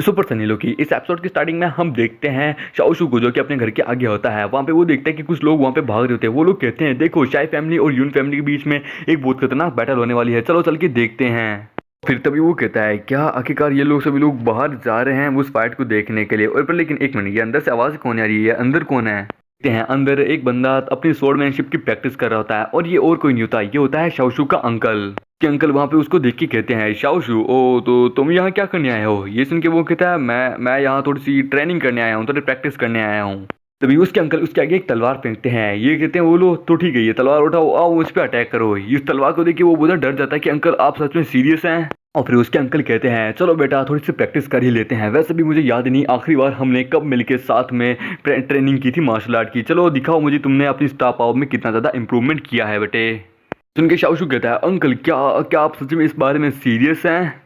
Super Sunny लोग की इस एपिसोड की स्टार्टिंग में हम देखते हैं शाओशू को, जो कि अपने घर के आगे होता है। वहाँ पे वो देखता है कि कुछ लोग वहाँ पे भाग रहे होते हैं। वो लोग कहते हैं देखो शाई फैमिली और यून फैमिली के बीच में एक बहुत खतरनाक बैटल होने वाली है, चलो चल के देखते हैं। फिर तभी वो कहता है क्या आखिरकार ये लोग सभी लोग बाहर जा रहे हैं उस फाइट को देखने के लिए। और पर लेकिन एक मिनट, ये अंदर से आवाज़ कौन आ रही है? अंदर कौन है? देखते हैं अंदर एक बंदा अपनी स्वॉर्डमैनशिप की प्रैक्टिस कर रहा होता है और ये और कोई नहीं होता, ये होता है शाओशू का अंकल। कि अंकल वहाँ पे उसको देख के कहते हैं शाओशू, ओ तो तुम यहाँ क्या करने आए हो? ये सुन के वो कहता है मैं यहाँ थोड़ी सी ट्रेनिंग करने आया हूँ, थोड़ी प्रैक्टिस करने आया हूँ। तभी उसके अंकल उसके आगे एक तलवार फेंकते हैं। ये कहते हैं वो लो तो ठीक है, ये तलवार उठाओ, आओ उस पर अटैक करो। इस तलवार को देख के वो बहुत डर जाता है कि अंकल आप सच में सीरियस हैं? और फिर उसके अंकल कहते हैं चलो बेटा थोड़ी सी प्रैक्टिस कर ही लेते हैं। वैसे भी मुझे याद नहीं आखिरी बार हमने कब मिलके साथ में ट्रेनिंग की थी मार्शल आर्ट की। चलो दिखाओ मुझे तुमने अपनी स्टार पावर में कितना ज़्यादा इंप्रूवमेंट किया है बेटे। सुन के शाओशू कहता है अंकल क्या क्या आप सच में इस बारे में सीरियस हैं?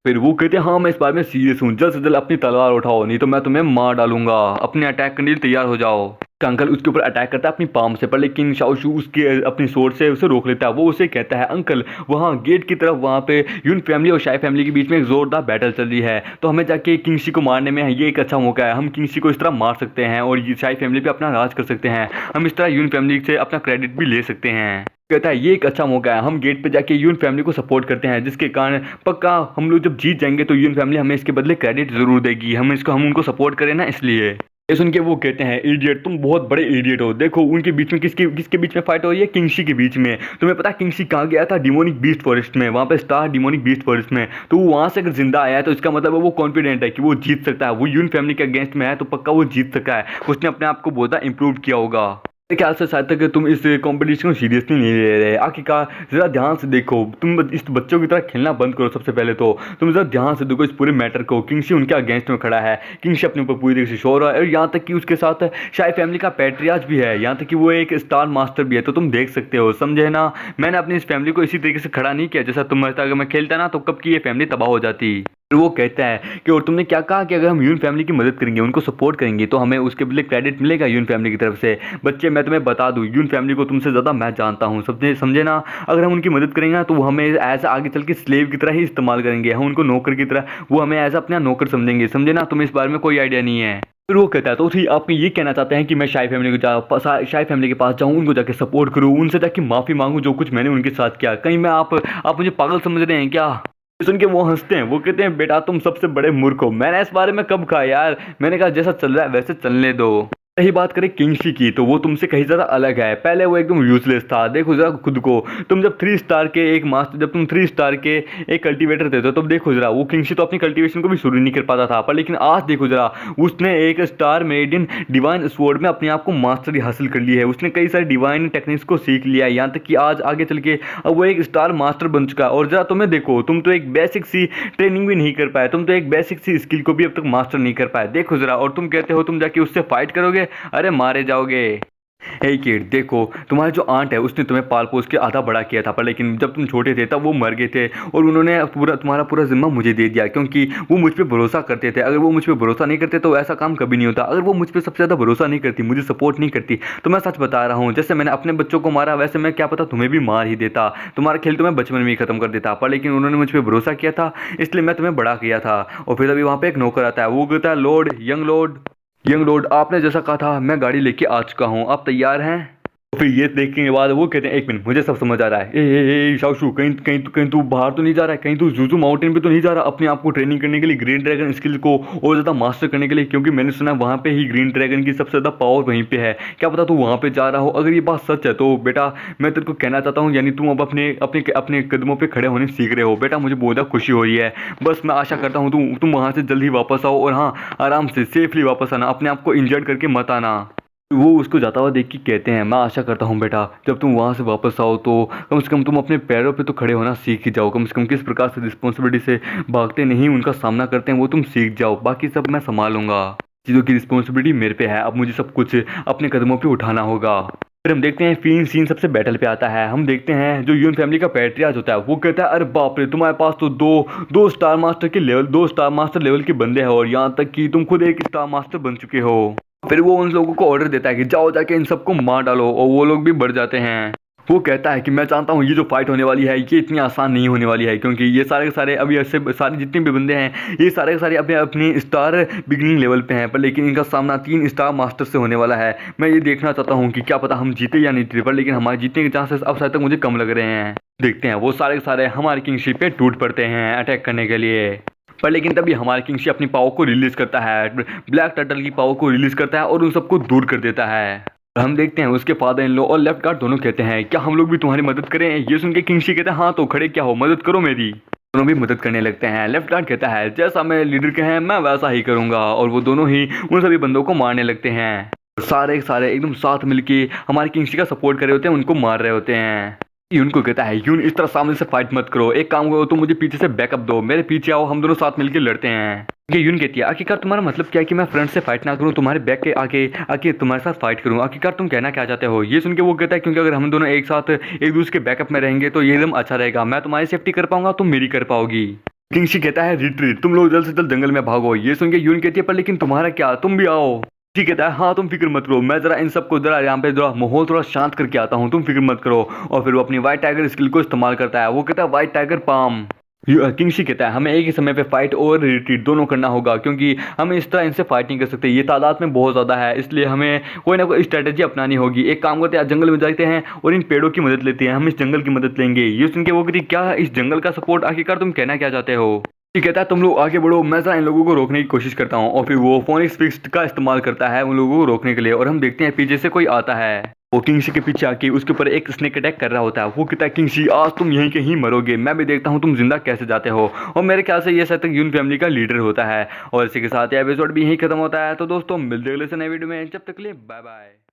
फिर वो कहते हैं हाँ मैं इस बारे में सीरियस हूँ, जल्द से जल्द अपनी तलवार उठाओ नहीं तो मैं तुम्हें मार डालूंगा। अपने अटैक करने के लिए तैयार हो जाओ। का अंकल उसके ऊपर अटैक करता है अपनी पाम से, पर लेकिन शाओशू उसके अपनी सोर्ड से उसे रोक लेता है। वो उसे कहता है अंकल वहाँ गेट की तरफ वहाँ पे यून फैमिली और शाई फैमिली के बीच में एक जोरदार बैटल चल रही है, तो हमें जाके किंगशी को मारने में ये एक अच्छा मौका है। हम किंगशी को इस तरह मार सकते हैं और ये शाई फैमिली पे अपना राज कर सकते हैं। हम इस तरह यून फैमिली से अपना क्रेडिट भी ले सकते हैं। कहता है ये एक अच्छा मौका है, हम गेट पे जाके यून फैमिली को सपोर्ट करते हैं, जिसके कारण पक्का हम लोग जब जीत जाएंगे तो यून फैमिली हमें इसके बदले क्रेडिट जरूर देगी। हम उनको सपोर्ट करें ना, इसलिए। ये सुन के वो कहते हैं इडियट, तुम बहुत बड़े इडियट हो। देखो उनके बीच में किसके बीच में फाइट हो रही है? किंगशी के बीच में। तुम्हें पता है किंगशी कहाँ गया था? डिमोनिक बीस्ट फॉरेस्ट में, वहाँ पे स्टार डिमोनिक बीस्ट फॉरेस्ट में। तो वो वहाँ से अगर जिंदा आया है तो इसका मतलब है वो कॉन्फिडेंट है कि वो जीत सकता है। वो यून फैमिली के अगेंस्ट में है तो पक्का वो जीत सकता है। उसने अपने आप को बहुत ज़्यादा इंप्रूव किया होगा। मेरे ख्याल से शायद तक तुम इस कंपटीशन को सीरियसली नहीं ले रहे। आखिरकार जरा ध्यान से देखो, तुम इस बच्चों की तरह खेलना बंद करो। सबसे पहले तो तुम जरा ध्यान से देखो इस पूरे मैटर को। किंगशी उनके अगेंस्ट में खड़ा है, किंगशी अपने ऊपर पूरी तरीके से शोर रहा है और यहाँ तक कि उसके साथ शाई फैमिली का पैट्रियार्च भी है, यहाँ तक कि वो एक स्टार मास्टर भी है। तो तुम देख सकते हो, समझे ना? मैंने अपनी इस फैमिली को इसी तरीके से खड़ा नहीं किया जैसा तुम अगर मैं खेलता ना तो कब की ये फैमिली तबाह हो जाती। फिर वो कहता है कि और तुमने क्या कहा कि अगर हम यून फैमिली की मदद करेंगे, उनको सपोर्ट करेंगे तो हमें उसके बदले क्रेडिट मिलेगा यून फैमिली की तरफ से। बच्चे मैं तुम्हें बता दूं, यून फैमिली को तुमसे ज़्यादा मैं जानता हूँ, समझे ना? अगर हम उनकी मदद करेंगे ना तो वो हमें ऐसा आगे चल के स्लेव की तरह ही इस्तेमाल करेंगे। हम उनको नौकर की तरह, वो हमें ऐसा अपना नौकर समझेंगे, समझे ना? तुम्हें इस बारे में कोई आइडिया नहीं है। फिर वो कहता है तो ठीक आप ये कहना चाहते हैं कि मैं शाई फैमिली शाई फैमिली के पास जाऊँ, उनको जाके सपोर्ट करूँ, उनसे जाके माफ़ी मांगूँ जो कुछ मैंने उनके साथ किया? कहीं मैं आप मुझे पागल समझ रहे हैं क्या? सुन के वो हंसते हैं। वो कहते हैं बेटा तुम सबसे बड़े मूर्ख हो, मैंने इस बारे में कब कहा यार? मैंने कहा जैसा चल रहा है वैसे चलने दो। यही बात करें किंगशी की तो वो तुमसे कहीं ज़्यादा अलग है। पहले वो एकदम यूजलेस था, देखो जरा खुद को। तुम जब 3 स्टार के एक मास्टर, जब तुम 3 स्टार के एक कल्टीवेटर थे तो तब देखो जरा, वो किंगशी तो अपनी कल्टीवेशन को भी शुरू नहीं कर पाता था, पर लेकिन आज देखो जरा, उसने एक स्टार मेडियन डिवाइन स्वॉर्ड में अपने आप को मास्टरी हासिल कर ली है। उसने कई सारे डिवाइन टेक्निक्स को सीख लिया है, यहाँ तक कि आज आगे चल के अब वो एक स्टार मास्टर बन चुका है। और जरा तुम्हें देखो, तुम तो एक बेसिक सी ट्रेनिंग भी नहीं कर पाए, तुम तो एक बेसिक सी स्किल को भी अब तक मास्टर नहीं कर पाए, देखो जरा। और तुम कहते हो तुम जाके उससे फाइट करोगे? अरे मारे जाओगे। हे किड देखो, तुम्हारी जो आंट है उसने तुम्हें पाल पोस के आधा बड़ा किया था, पर लेकिन जब तुम छोटे थे तब वो मर गए थे और उन्होंने तुम्हारा पूरा जिम्मा मुझे दे दिया, क्योंकि वो मुझ पे भरोसा करते थे। अगर वो मुझ पे भरोसा नहीं करते तो ऐसा काम कभी नहीं होता। अगर वो मुझ पे सबसे ज़्यादा भरोसा नहीं करती, मुझे सपोर्ट नहीं करती, तो मैं सच बता रहा हूँ, जैसे मैंने अपने बच्चों को मारा वैसे मैं क्या पता तुम्हें भी मार ही देता। तुम्हारा खेल तो मैं बचपन में ही खत्म कर देता, पर लेकिन उन्होंने मुझ पर भरोसा किया था इसलिए मैं तुम्हें बड़ा किया था। और फिर अभी वहाँ पे एक नौकर आता है, वो कहता है यंग लोड आपने जैसा कहा था मैं गाड़ी लेके आ चुका हूँ, आप तैयार हैं? फिर ये देखने के बाद वो कहते हैं एक मिनट मुझे सब समझ आ रहा है। ए शाओशू कहीं तू बाहर तो नहीं जा रहा है? कहीं तू जुजू माउंटेन पे तो नहीं जा रहा अपने आप को ट्रेनिंग करने के लिए, ग्रीन ड्रैगन स्किल को और ज़्यादा मास्टर करने के लिए? क्योंकि मैंने सुना है वहाँ पे ही ग्रीन ड्रैगन की सबसे ज़्यादा पावर वहीं पे है। क्या पता तू वहाँ पे जा रहा हो? अगर ये बात सच है तो बेटा मैं तेरे को कहना चाहता हूँ, यानी तुम अब अपने अपने अपने कदमों पर खड़े होने सीख रहे हो बेटा। मुझे बहुत ज़्यादा खुशी हो रही है। बस मैं आशा करता हूँ तुम वहाँ से जल्द ही वापस आओ और हाँ आराम से सेफली वापस आना, अपने आप को इंजर्ड करके मत आना। वो उसको जाता हुआ देख के कहते हैं मैं आशा करता हूँ बेटा जब तुम वहाँ से वापस आओ तो कम से कम तुम अपने पैरों पे तो खड़े होना सीख ही जाओ। कम से कम किस प्रकार से रिस्पॉन्सिबिलिटी से भागते नहीं उनका सामना करते हैं वो तुम सीख जाओ। बाकी सब मैं संभालूंगा, चीज़ों की रिस्पॉन्सिबिलिटी मेरे पे है। अब मुझे सब कुछ अपने कदमों पे उठाना होगा। फिर हम देखते हैं फिन सीन सबसे बैटल पे आता है। हम देखते हैं जो यून फैमिली का पैट्रियार्च होता है वो कहता है अरे बाप रे, तुम्हारे पास तो दो स्टार मास्टर लेवल के बंदे हैं और यहाँ तक कि तुम खुद एक स्टार मास्टर बन चुके हो। फिर वो उन लोगों को ऑर्डर देता है कि जाओ जाके इन सबको मार डालो और वो लोग भी बढ़ जाते हैं। वो कहता है कि मैं जानता हूँ ये जो फाइट होने वाली है ये इतनी आसान नहीं होने वाली है, क्योंकि ये सारे के सारे अभी ऐसे सारे जितने भी बंदे हैं ये सारे के सारे अपने अपने स्टार बिगिनिंग लेवल पे हैं, पर लेकिन इनका सामना 3 स्टार मास्टर से होने वाला है। मैं ये देखना चाहता हूँ कि क्या पता हम जीते या नहीं जीते, पर लेकिन हमारे जीतने के चांसेस अब शायद तक मुझे कम लग रहे हैं। देखते हैं वो सारे के सारे हमारे किंगशिप पे टूट पड़ते हैं अटैक करने के लिए, पर लेकिन तभी हमारे किंगशिप अपनी पावर को रिलीज करता है, ब्लैक टर्टल की पावर को रिलीज करता है और उन सबको दूर कर देता है। हम देखते हैं उसके फादर इन लॉ और लेफ्ट गार्ड दोनों कहते हैं क्या हम लोग भी तुम्हारी मदद करें। ये सुन के किंगशिप कहते हैं हाँ तो खड़े क्या हो, मदद करो मेरी। दोनों भी मदद करने लगते हैं। लेफ्ट गार्ड कहता है जैसा मैं लीडर के हैं मैं वैसा ही करूंगा, और वो दोनों ही उन सभी बंदों को मारने लगते हैं। सारे सारे एकदम साथ मिलके हमारे किंगशिप का सपोर्ट कर रहे होते हैं, उनको मार रहे होते हैं। यून को कहता है यून इस तरह सामने से फाइट मत करो, एक काम करो तुम मुझे पीछे से बैकअप दो, मेरे पीछे आओ हम दोनों साथ मिलकर लड़ते हैं। ये यून कहती है आखिरकार तुम्हारा मतलब क्या है कि मैं फ्रंट से फाइट ना करूं, तुम्हारे बैक के आगे आके तुम्हारे साथ फाइट करूं, आखिरकार तुम कहना क्या चाहते हो। ये सुन के वो कहता है क्योंकि अगर हम दोनों एक साथ एक दूसरे के बैकअप में रहेंगे तो ये एकदम अच्छा रहेगा, मैं तुम्हारी सेफ्टी कर पाऊंगा तुम मेरी कर पाओगी। किंगशिप कहता है रिट्रीट, तुम लोग जल्द से जल्द जंगल में भागो। ये सुन के यून कहती है पर लेकिन तुम्हारा क्या, तुम भी आओ। ठीक कहता है हाँ तुम फिक्र मत करो, मैं जरा इन सबको जरा यहाँ पे जरा माहौल थोड़ा शांत करके आता हूँ, तुम फिक्र मत करो। और फिर वो अपनी व्हाइट टाइगर स्किल को इस्तेमाल करता है। वो कहता है व्हाइट टाइगर पाम। किंगशिप कहता है हमें एक ही समय पे फाइट और रिट्रीट दोनों करना होगा, क्योंकि हम इस तरह इनसे फाइट नहीं कर सकते, ये तादाद में बहुत ज़्यादा है, इसलिए हमें कोई ना कोई स्ट्रेटेजी अपनानी होगी। एक काम करते हैं जंगल में जाते हैं और इन पेड़ों की मदद लेते हैं, हम इस जंगल की मदद लेंगे। ये सुन के वो कहती क्या इस जंगल का सपोर्ट, आखिरकार तुम कहना क्या चाहते हो। कहता है तुम लोग आगे बढ़ो, मैं जरा इन लोगों को रोकने की कोशिश करता हूँ। और फिर वो फोनिक्स फिस्ट का इस्तेमाल करता है उन लोगों को रोकने के लिए, और हम देखते हैं पीछे से कोई आता है। वो किंगशिप के पीछे आके उसके ऊपर एक स्नेक अटैक कर रहा होता है। वो कहता है किंगशिप आज तुम यहीं कहीं मरोगे, मैं भी देखता हूँ तुम जिंदा कैसे जाते हो। और मेरे ख्याल से ये शायद तक यून फैमिली का लीडर होता है। और इसी के साथ ये एपिसोड भी यहीं खत्म होता है। तो दोस्तों मिलते हैं अगले नए वीडियो में, जब तक के लिए बाय बाय।